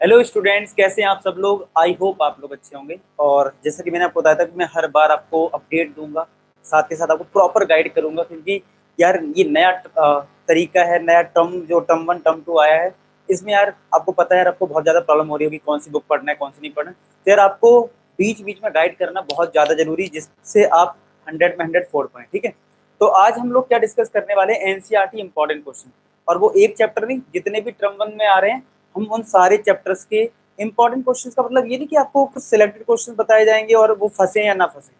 Hello students, कैसे हैं आप सब लोग। आई होप आप लोग अच्छे होंगे। और जैसा कि मैंने आपको बताया था कि मैं हर बार आपको अपडेट दूंगा, साथ के साथ आपको प्रॉपर गाइड करूंगा, क्योंकि यार ये नया तरीका है, नया टर्म जो टर्म 1 टर्म 2 आया है। इसमें यार आपको पता है यार, आपको बहुत ज़्यादा प्रॉब्लम हो रही होगी कौन सी बुक पढ़ना है कौन सी नहीं पढ़ना है। तो यार आपको बीच बीच में गाइड करना बहुत ज़्यादा जरूरी, जिससे आप 100 में 100 फोड़ पाएँ। ठीक है, तो आज हम लोग क्या डिस्कस करने वाले हैं, एनसीईआरटी इंपॉर्टेंट क्वेश्चन। और वो एक चैप्टर नहीं, जितने भी टर्म 1 में आ रहे हैं हम उन सारे चैप्टर्स के इंपॉर्टेंट क्वेश्चंस का मतलब ये नहीं कि आपको कुछ सिलेक्टेड क्वेश्चंस बताए जाएंगे और वो फंसे या ना फंसे।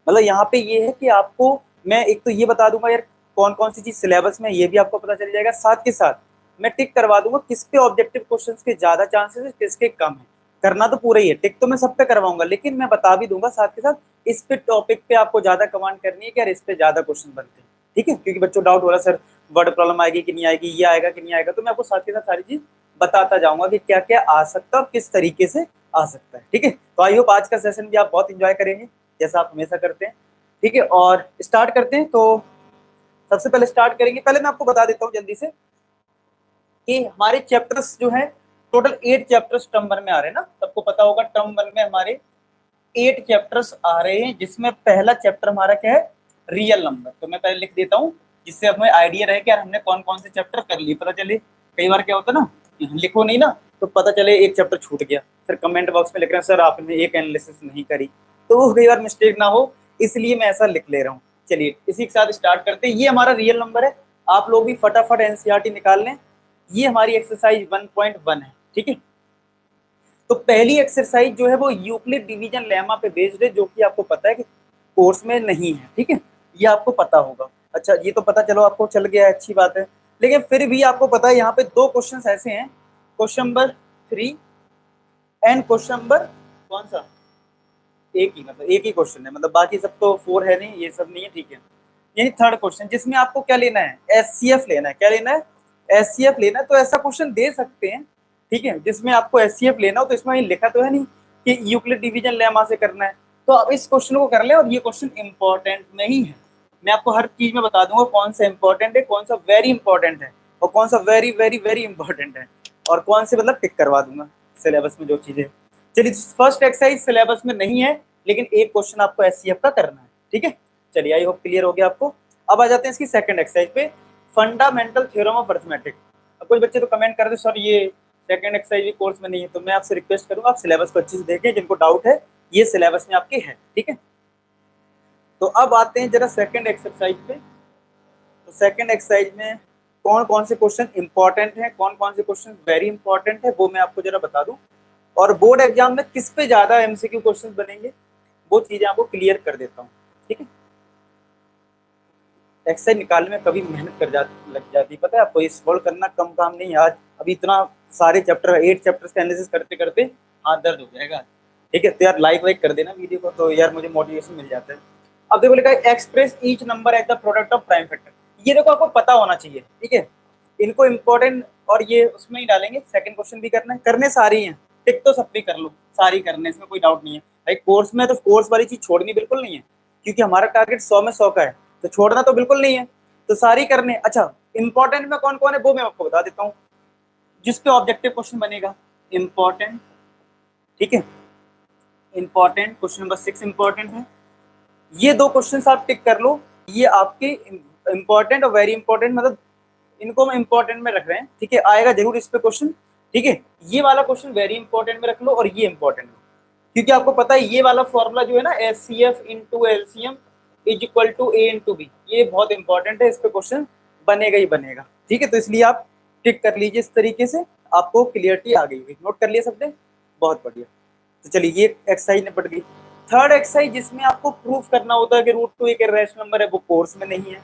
मतलब यहाँ पे ये है कि आपको मैं एक तो ये बता दूंगा यार कौन कौन सी चीज सिलेबस में, ये भी आपको पता चल जाएगा। साथ के साथ मैं टिक करवा दूंगा किस पे ऑब्जेक्टिव क्वेश्चंस के ज्यादा चांसेस है, किसके कम है। करना तो पूरा ही है, टिक तो मैं सब पे करवाऊंगा, लेकिन मैं बता भी दूंगा साथ के साथ इस पे टॉपिक पे आपको ज्यादा कमांड करनी है कि यार इस पे ज्यादा क्वेश्चन बनते हैं। ठीक है, क्योंकि बच्चों डाउट हो रहा है सर वर्ड प्रॉब्लम आएगी कि नहीं आएगी, ये आएगा कि नहीं आएगा, तो मैं आपको साथ के साथ सारी चीज बताता जाऊंगा कि क्या क्या आ सकता है और किस तरीके से आ सकता है। ठीक है, तो आई होप आज का सेशन भी आप बहुत इंजॉय करेंगे जैसा आप हमेशा करते हैं। ठीक है, और स्टार्ट करते हैं। तो सबसे पहले स्टार्ट करेंगे, पहले मैं आपको बता देता हूँ जल्दी से कि हमारे चैप्टर्स जो है टोटल 8 चैप्टर्स टर्म 1 में आ रहे हैं ना। सबको पता होगा टर्म 1 में हमारे 8 चैप्टर्स आ रहे हैं, जिसमें पहला चैप्टर हमारा क्या है, रियल नंबर। तो मैं पहले लिख देता हूँ जिससे हमें आइडिया रहे कि यार हमने कौन कौन से चैप्टर कर लिए, पता चले। कई बार क्या होता है ना, लिखो नहीं ना तो पता चले एक चैप्टर छूट गया, फिर कमेंट बॉक्स में लिख रहे हैं सर आपने एक एनालिसिस नहीं करी, तो वो कई बार मिस्टेक ना हो, इसलिए मैं ऐसा लिख ले रहा हूँ। चलिए इसी के साथ स्टार्ट करते हैं। ये हमारा रियल नंबर है, आप लोग भी फटाफट एनसीईआरटी निकाल लें। ये हमारी एक्सरसाइज 1.1 है। ठीक है, तो पहली एक्सरसाइज जो है वो यूक्लिड डिवीजन लेमा पे बेस्ड है, जो कि आपको पता है कि कोर्स में नहीं है। ठीक है, ये आपको पता होगा। अच्छा, ये तो पता चलो आपको चल गया है, अच्छी बात है। लेकिन फिर भी आपको पता है यहाँ पे दो क्वेश्चंस ऐसे हैं, question number 3 and question number कौन सा, एक ही, मतलब एक ही क्वेश्चन है, मतलब बाकी सब तो 4 है नहीं, ये सब नहीं है। ठीक है, यानी थर्ड क्वेश्चन जिसमें आपको क्या लेना है, एचसीएफ लेना है। क्या लेना है, एचसीएफ लेना है। तो ऐसा क्वेश्चन दे सकते हैं, ठीक है, जिसमें आपको एचसीएफ लेना हो। तो इसमें लिखा तो है नहीं कि यूक्लिड डिवीजन लेमा से करना है, तो आप इस क्वेश्चन को कर ले। और ये क्वेश्चन इंपॉर्टेंट नहीं है, मैं आपको हर चीज में बता दूंगा कौन सा इंपॉर्टेंट है, कौन सा वेरी इंपॉर्टेंट है, और कौन सा वेरी वेरी वेरी इंपॉर्टेंट है, और कौन से मतलब टिक करवा दूंगा सिलेबस में जो चीजें। चलिए, फर्स्ट एक्सरसाइज सिलेबस में नहीं है, लेकिन एक क्वेश्चन आपको एचसीएफ का करना है। ठीक है, चलिए आई होप क्लियर हो गया आपको। अब आ जाते हैं इसकी सेकंड एक्सरसाइज पे, फंडामेंटल थ्योरम ऑफ अरिथमेटिक। अब कुछ बच्चे तो कमेंट कर दे सर ये सेकंड एक्सरसाइज भी कोर्स में नहीं है, तो मैं आपसे रिक्वेस्ट करूंगा आप सिलेबस को अच्छे से देखें, जिनको डाउट है ये सिलेबस में आपके है। ठीक है, तो अब आते हैं जरा सेकंड एक्सरसाइज पे। तो सेकंड एक्सरसाइज में कौन कौन से क्वेश्चन इंपॉर्टेंट है, कौन कौन से क्वेश्चन वेरी इंपॉर्टेंट है, वो मैं आपको जरा बता दूं। और बोर्ड एग्जाम में किस पे ज्यादा एमसीक्यू क्वेश्चन बनेंगे, वो चीजें आपको क्लियर कर देता हूँ। ठीक है, एक्सरसाइज निकालने में कभी मेहनत लग जाती, पता है आपको। ये सॉल्व करना कम काम नहीं है। आज अभी इतना सारे चैप्टर 8 चैप्टर्स का एनालिसिस करते करते हाथ दर्द हो जाएगा। ठीक है, तो यार लाइक वाइक कर देना वीडियो को, तो यार मुझे मोटिवेशन मिल जाता है। अब देखो लिखा है express each number as the product of prime factor. ये देखो आपको पता होना चाहिए। ठीक है, इनको इंपॉर्टेंट और ये उसमें ही डालेंगे। सेकंड क्वेश्चन भी करना है, करने सारी हैं, टिक तो सब भी कर लो, सारी करने, इसमें कोई डाउट नहीं है भाई। कोर्स में तो कोर्स वाली चीज छोड़नी बिल्कुल नहीं है, क्योंकि हमारा टारगेट 100 में 100 का है, तो छोड़ना तो बिल्कुल नहीं है, तो सारी करने। अच्छा, इंपॉर्टेंट में कौन कौन है वो मैं आपको बता देता हूँ, जिसपे ऑब्जेक्टिव क्वेश्चन बनेगा इंपॉर्टेंट। ठीक है, इंपॉर्टेंट क्वेश्चन नंबर 6 इंपॉर्टेंट है। ये दो क्वेश्चन आप टिक कर लो, ये आपके इंपॉर्टेंट और वेरी इंपॉर्टेंट, मतलब इनको हम इंपॉर्टेंट में रख रहे हैं। ठीक है, आएगा जरूर इस पे क्वेश्चन। ठीक है, ये वाला क्वेश्चन वेरी इंपॉर्टेंट में रख लो और ये इंपॉर्टेंट, क्योंकि आपको पता है ये वाला फॉर्मूला जो है ना, HCF into LCM is equal to A into B, ये बहुत इंपॉर्टेंट है, इस पे क्वेश्चन बनेगा ही बनेगा। ठीक है, तो इसलिए आप टिक कर लीजिए इस तरीके से, आपको क्लियरिटी आ गई होगी। नोट कर लिया सबने, बहुत बढ़िया। तो चलिए ये एक्सरसाइज निपट गई। थर्ड एक्सरसाइज जिसमें आपको प्रूफ करना होता है कि रूट 2 एक रैशनल नंबर है, वो कोर्स में नहीं है।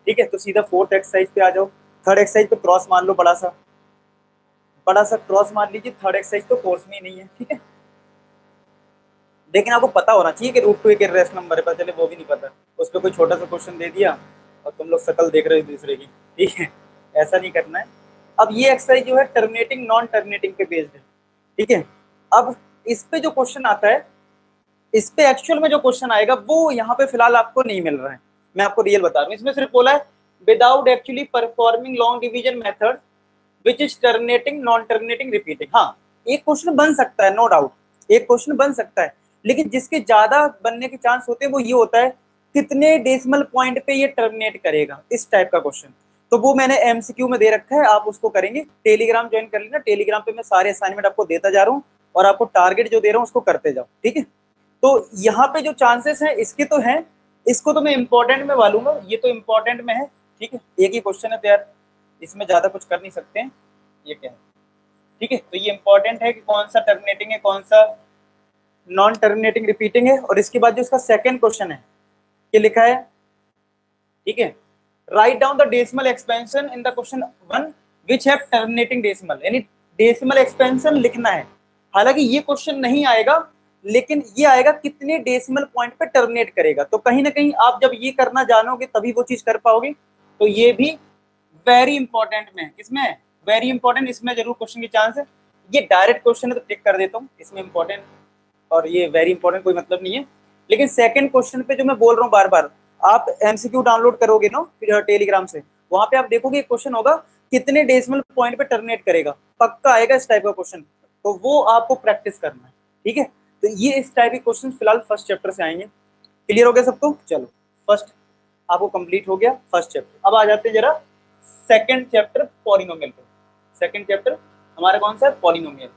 ठीक है, तो सीधा फोर्थ एक्सरसाइज पे आ जाओ। थर्ड एक्सरसाइज पे क्रॉस मान लो, बड़ा सा क्रॉस मान लीजिए। थर्ड एक्सरसाइज तो कोर्स में ही नहीं है। ठीक है, लेकिन आपको पता होना चाहिए कि रूट 2 एक रैशनल नंबर है, पता चले वो भी नहीं पता, उस पर कोई छोटा सा क्वेश्चन दे दिया और तुम लोग शकल देख रहे हो दूसरे की। ठीक है, ऐसा नहीं करना है। अब ये एक्सरसाइज जो है टर्मिनेटिंग नॉन टर्मिनेटिंग पे बेस्ड है। ठीक है, अब इस पे जो क्वेश्चन आता है, इस पे एक्चुअल में जो क्वेश्चन आएगा वो यहाँ पे फिलहाल आपको नहीं मिल रहा है, मैं आपको रियल बता रहा हूँ। इसमें सिर्फ बोला है without actually performing long division method which is terminating non terminating repeating. हाँ, एक क्वेश्चन बन सकता है, नो डाउट, एक क्वेश्चन बन सकता है, लेकिन जिसके ज्यादा बनने के चांस होते हैं वो ये होता है कितने डेसिमल पॉइंट पे ये टर्मिनेट करेगा, इस टाइप का क्वेश्चन। तो वो मैंने एमसीक्यू में दे रखा है, आप उसको करेंगे। टेलीग्राम ज्वाइन कर लेना, टेलीग्राम पे मैं सारे असाइनमेंट आपको देता जा रहा हूँ और आपको टारगेट जो दे रहा हूँ उसको करते जाओ, ठीक है। तो यहाँ पे जो चांसेस हैं इसके तो हैं, इसको तो मैं इंपॉर्टेंट में वालूंगा, ये तो इंपॉर्टेंट में है, ठीक है। एक ही क्वेश्चन है तो यार इसमें ज्यादा कुछ कर नहीं सकते हैं, ये क्या है, ठीक है। तो ये इंपॉर्टेंट है कि कौन सा टर्मिनेटिंग है, कौन सा नॉन टर्मिनेटिंग रिपीटिंग है। और इसके बाद जो इसका सेकंड क्वेश्चन है, ये लिखा है, ठीक है, write down the decimal expansion in the question 1 which have terminating decimal, यानी डेसिमल एक्सपेंशन लिखना है। हालांकि ये क्वेश्चन नहीं आएगा, लेकिन ये आएगा कितने डेसिमल पॉइंट पे टर्मिनेट करेगा। तो कहीं ना कहीं आप जब ये करना जानोगे तभी वो चीज कर पाओगे। तो ये भी वेरी इंपॉर्टेंट में, किसमें है, वेरी इंपॉर्टेंट, इसमें जरूर क्वेश्चन की चांस है। ये डायरेक्ट क्वेश्चन है तो टिक कर देता हूँ, इसमें इंपॉर्टेंट और ये वेरी इंपॉर्टेंट कोई मतलब नहीं है। लेकिन सेकंड क्वेश्चन पे जो मैं बोल रहा हूँ बार बार, आप एमसीक्यू डाउनलोड करोगे ना फिर टेलीग्राम से, वहां पे आप देखोगे क्वेश्चन होगा कितने डेसिमल पॉइंट पे टर्मिनेट करेगा, पक्का आएगा इस टाइप का क्वेश्चन। तो वो आपको प्रैक्टिस करना है, ठीक है। तो ये इस टाइप के क्वेश्चन फिलहाल फर्स्ट चैप्टर से आएंगे। क्लियर हो गया सबको, चलो फर्स्ट आपको कंप्लीट हो गया फर्स्ट चैप्टर। अब आ जाते हैं जरा सेकंड चैप्टर पॉलिनोमियल पे। सेकंड चैप्टर हमारा कौन सा है, पॉलिनोमियल।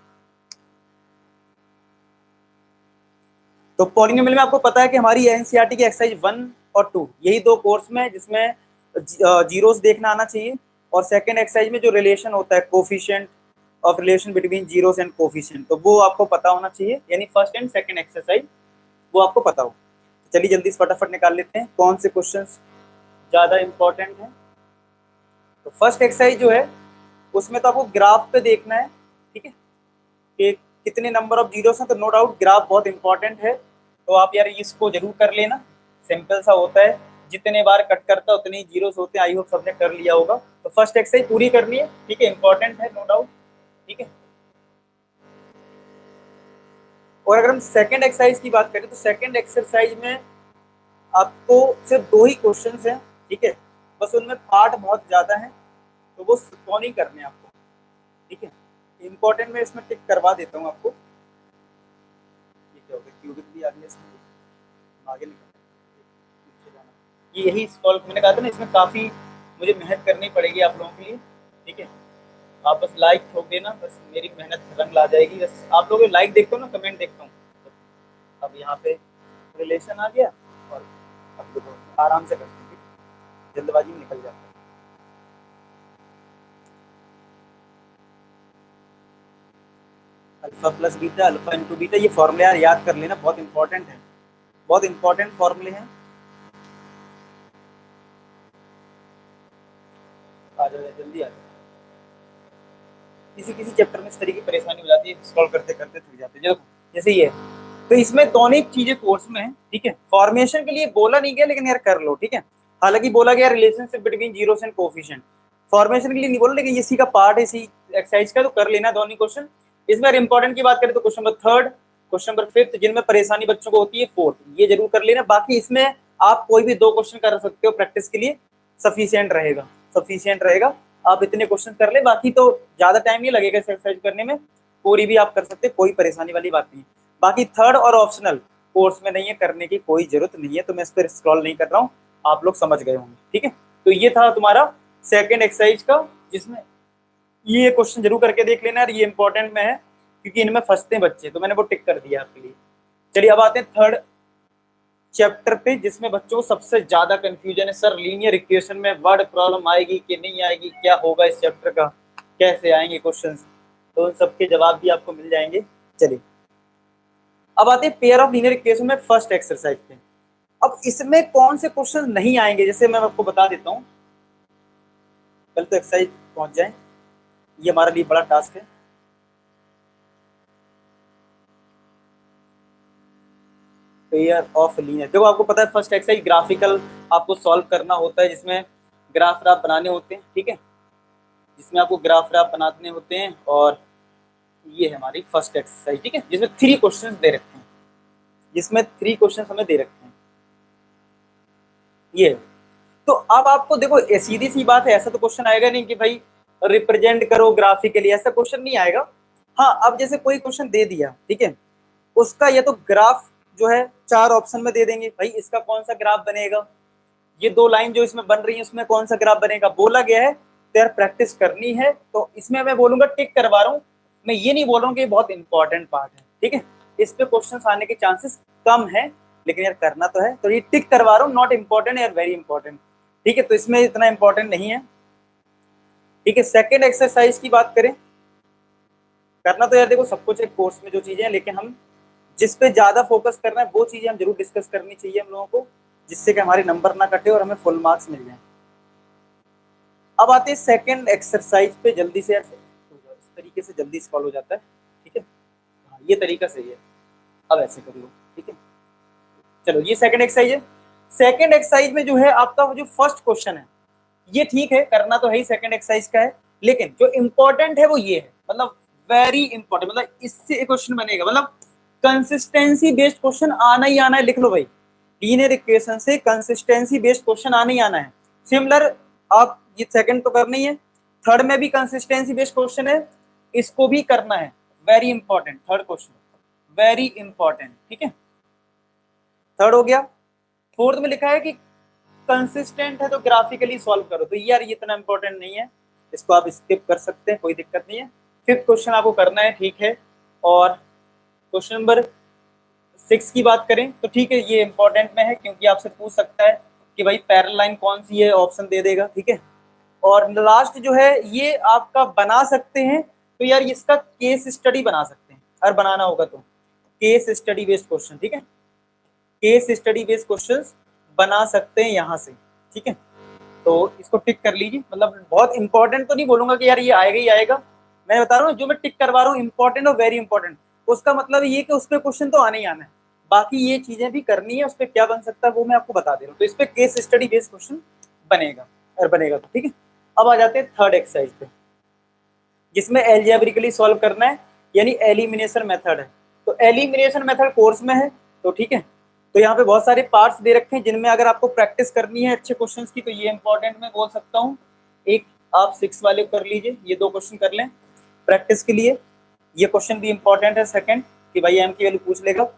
तो पॉलिनोमियल में आपको पता है कि हमारी एनसीईआरटी की एक्सरसाइज 1 और 2 यही दो कोर्स में, जिसमें जीरोस देखना आना चाहिए। और सेकंड एक्सरसाइज में जो रिलेशन होता है coefficient of relation between zeros and coefficient, तो वो आपको पता होना चाहिए, यानी फर्स्ट एंड सेकंड एक्सरसाइज वो आपको पता हो। चलिए जल्दी से फटाफट निकाल लेते हैं कौन से क्वेश्चंस ज़्यादा इंपॉर्टेंट हैं। तो फर्स्ट एक्सरसाइज जो है उसमें तो आपको ग्राफ पे देखना है, ठीक है, कि कितने नंबर ऑफ जीरोस हैं। तो नो डाउट ग्राफ बहुत इंपॉर्टेंट है, तो आप यार इसको जरूर कर लेना। सिंपल सा होता है, जितने बार कट करता है उतने ही जीरोस होते हैं। आई होप सबने कर लिया होगा। तो फर्स्ट एक्सरसाइज पूरी करनी है, ठीक है, इंपॉर्टेंट है नो डाउट, ठीक है। और अगर हम सेकंड एक्सरसाइज की बात करें तो सेकंड एक्सरसाइज में आपको सिर्फ दो ही क्वेश्चन हैं, ठीक है, बस उनमें पार्ट बहुत ज्यादा है, तो वो कौन ही करने आपको, ठीक है। इंपॉर्टेंट में इसमें टिक करवा देता हूँ आपको। ये क्या हो गया, क्यूबिक भी आ गया इसमें, आगे निकल जाना। ये यही सॉल्व मैंने कहा था ना, इसमें काफ़ी मुझे मेहनत करनी पड़ेगी आप लोगों के लिए, ठीक है। आप बस लाइक ठोक देना, बस मेरी मेहनत रंग ला जाएगी। बस आप लोग लाइक देखता हूँ ना, कमेंट देखता हूँ। अब यहाँ पे रिलेशन आ गया और अब देखो आराम से करते हैं, जल्दबाजी में निकल जाता है। Alpha plus beta, alpha into beta, ये फॉर्मूले यार याद कर लेना, बहुत इंपॉर्टेंट है, बहुत इंपॉर्टेंट फॉर्मूले हैं। आ जाओ जल्दी आ जाओ। किसी किसी चैप्टर में इस तरीके की परेशानी हो जाती है, सॉल्व करते करते थक जाते हैं। जैसे ये, तो इसमें दोनों ही चीजें कोर्स में है, ठीक है। फॉर्मेशन के लिए बोला नहीं गया, लेकिन यार कर लो, ठीक है। हालांकि बोला गया relationship between zeros and coefficient, formation के लिए नहीं बोला, लेकिन इसी का पार्ट है, इसी एक्सरसाइज का, तो कर लेना दोनों क्वेश्चन। इसमें अगर इंपॉर्टेंट की बात करें तो question number third, question number fifth, जिनमें परेशानी बच्चों को होती है फोर्थ, ये जरूर कर लेना। बाकी इसमें आप कोई भी दो क्वेश्चन कर सकते हो, प्रैक्टिस के लिए सफिशियंट रहेगा, सफिशियंट रहेगा। आप इतने क्वेश्चन कर ले, बाकी तो ज्यादा टाइम नहीं लगेगा एक्सरसाइज करने में, पूरी भी आप कर सकते हैं, कोई परेशानी वाली बात नहीं है। बाकी थर्ड और ऑप्शनल कोर्स में नहीं है, करने की कोई जरूरत नहीं है, तो मैं इस पर स्क्रॉल नहीं कर रहा हूँ, आप लोग समझ गए होंगे, ठीक है। तो ये था तुम्हारा सेकंड एक्सरसाइज का, जिसमें ये क्वेश्चन जरूर करके देख लेना, ये इंपॉर्टेंट में है क्योंकि इनमें फंसते हैं बच्चे, तो मैंने वो टिक कर दिया आपके लिए। चलिए अब आते हैं थर्ड चैप्टर पे, जिसमें बच्चों को सबसे ज्यादा कंफ्यूजन है, सर लीनियर इक्वेशन में वर्ड प्रॉब्लम आएगी कि नहीं आएगी, क्या होगा इस चैप्टर का, कैसे आएंगे क्वेश्चंस, तो उन सबके जवाब भी आपको मिल जाएंगे। चलिए अब आते हैं पेयर ऑफ लीनियर इक्वेशन में फर्स्ट एक्सरसाइज पे। अब इसमें कौन से क्वेश्चन नहीं आएंगे, जैसे मैं आपको बता देता हूँ, कल तो एक्सरसाइज पहुंच जाए, ये हमारे लिए बड़ा टास्क है। पेयर ऑफ लीनियर, देखो आपको पता है फर्स्ट एक्सरसाइज ग्राफिकल आपको सॉल्व करना होता है, जिसमें ग्राफ ग्राफ बनाने होते हैं, ठीक है, जिसमें आपको ग्राफ ग्राफ बनाने होते हैं। और ये है हमारी फर्स्ट एक्सरसाइज, ठीक है, जिसमें 3 क्वेश्चंस दे रखे हैं, जिसमें 3 क्वेश्चंस हमें दे रखे हैं। ये तो अब आपको देखो सीधी सी बात है, ऐसा तो क्वेश्चन आएगा नहीं कि भाई रिप्रेजेंट करो ग्राफिकली, ऐसा क्वेश्चन नहीं आएगा। हाँ, अब जैसे कोई क्वेश्चन दे दिया, ठीक है, उसका या तो ग्राफ जो है 4 ऑप्शन में दे देंगे, भाई इसका कौन सा ग्राफ बनेगा, ये 2 लाइन जो इसमें बन रही है उसमें कौन सा ग्राफ बनेगा, बोला गया है तो यार प्रैक्टिस करनी है। तो इसमें मैं बोलूंगा टिक करवा रहा हूँ, मैं ये नहीं बोल रहा हूँ कि ये बहुत इंपॉर्टेंट पार्ट है, ठीक है, इस पे क्वेश्चन आने के चांसेस कम है, लेकिन यार करना तो है, तो ये टिक करवा रहा हूँ, नॉट इंपॉर्टेंट यार वेरी इंपॉर्टेंट, ठीक है, तो इसमें इतना इंपॉर्टेंट नहीं है, ठीक है। सेकेंड एक्सरसाइज की बात करें, करना तो यार देखो सब कुछ एक कोर्स में जो चीजें हैं, लेकिन हम जिस पे ज्यादा फोकस करना है वो चीजें हम जरूर डिस्कस करनी चाहिए हम लोगों को, जिससे कि हमारे नंबर ना कटे और हमें फुल मार्क्स मिल जाए। अब आते हैं सेकंड एक्सरसाइज पे, जल्दी से यार इस तरीके से जल्दी सॉल्व हो जाता है, ठीक है, हाँ ये तरीका सही है, अब ऐसे कर लो, ठीक है। चलो ये सेकंड एक्सरसाइज है। सेकंड एक्सरसाइज में जो है आपका जो फर्स्ट क्वेश्चन है, ये ठीक है, करना तो है ही, सेकंड एक्सरसाइज का है, लेकिन जो इंपॉर्टेंट है वो ये है, मतलब वेरी इंपॉर्टेंट, मतलब इससे एक क्वेश्चन बनेगा, मतलब कंसिस्टेंसी बेस्ड क्वेश्चन आना ही आना है, लिख लो भाई, लीनियर इक्वेशन से कंसिस्टेंसी बेस्ड क्वेश्चन आना ही आना है। सिमिलर आप ये सेकंड तो करना ही है, थर्ड में भी कंसिस्टेंसी बेस्ड क्वेश्चन है, इसको भी करना है, very important, third question very important, ठीक है, थर्ड हो गया। फोर्थ में लिखा है कि कंसिस्टेंट है तो ग्राफिकली सॉल्व करो, तो यार ये इतना इंपॉर्टेंट नहीं है, इसको आप स्किप कर सकते हैं, कोई दिक्कत नहीं है। फिफ्थ क्वेश्चन आपको करना है, ठीक है, और क्वेश्चन नंबर 6 की बात करें तो ठीक है, ये इंपॉर्टेंट में है क्योंकि आपसे पूछ सकता है कि भाई पैरेलल लाइन कौन सी है, ऑप्शन दे देगा, ठीक है। और लास्ट जो है ये आपका बना सकते हैं, तो यार इसका केस स्टडी बना सकते हैं, अगर बनाना होगा तो केस स्टडी बेस्ड क्वेश्चन, ठीक है, केस स्टडी बेस्ड क्वेश्चंस बना सकते हैं यहाँ से, ठीक है, तो इसको टिक कर लीजिए, मतलब बहुत इंपॉर्टेंट तो नहीं बोलूंगा कि यार ये आएगा ही आएगा, मैं बता रहा हूँ जो मैं टिक करवा रहा हूँ इंपॉर्टेंट और वेरी इंपॉर्टेंट, उसका मतलब ये कि उस पर क्वेश्चन तो आने ही आना है, बाकी ये चीजें भी करनी है, उस पर क्या बन सकता है वो मैं आपको बता दे रहा हूँ, तो इस पर केस स्टडी बेस्ड क्वेश्चन बनेगा, और बनेगा तो ठीक है। अब आ जाते हैं थर्ड एक्सरसाइज पे, जिसमें एल्जेब्रिकली सॉल्व करना है, यानी एलिमिनेशन मेथड है, तो एलिमिनेशन मेथड कोर्स में है, तो ठीक है, तो यहाँ पे बहुत सारे पार्ट्स दे रखे हैं जिनमें अगर आपको प्रैक्टिस करनी है अच्छे क्वेश्चंस की, तो ये इंपॉर्टेंट मैं बोल सकता हूँ। एक आप 6 वाले कर लीजिए, ये 2 क्वेश्चन कर लें प्रैक्टिस के लिए, ये क्वेश्चन भी इंपॉर्टेंट है सेकंड, कि भाई एम की वैल्यू पूछ लेगा।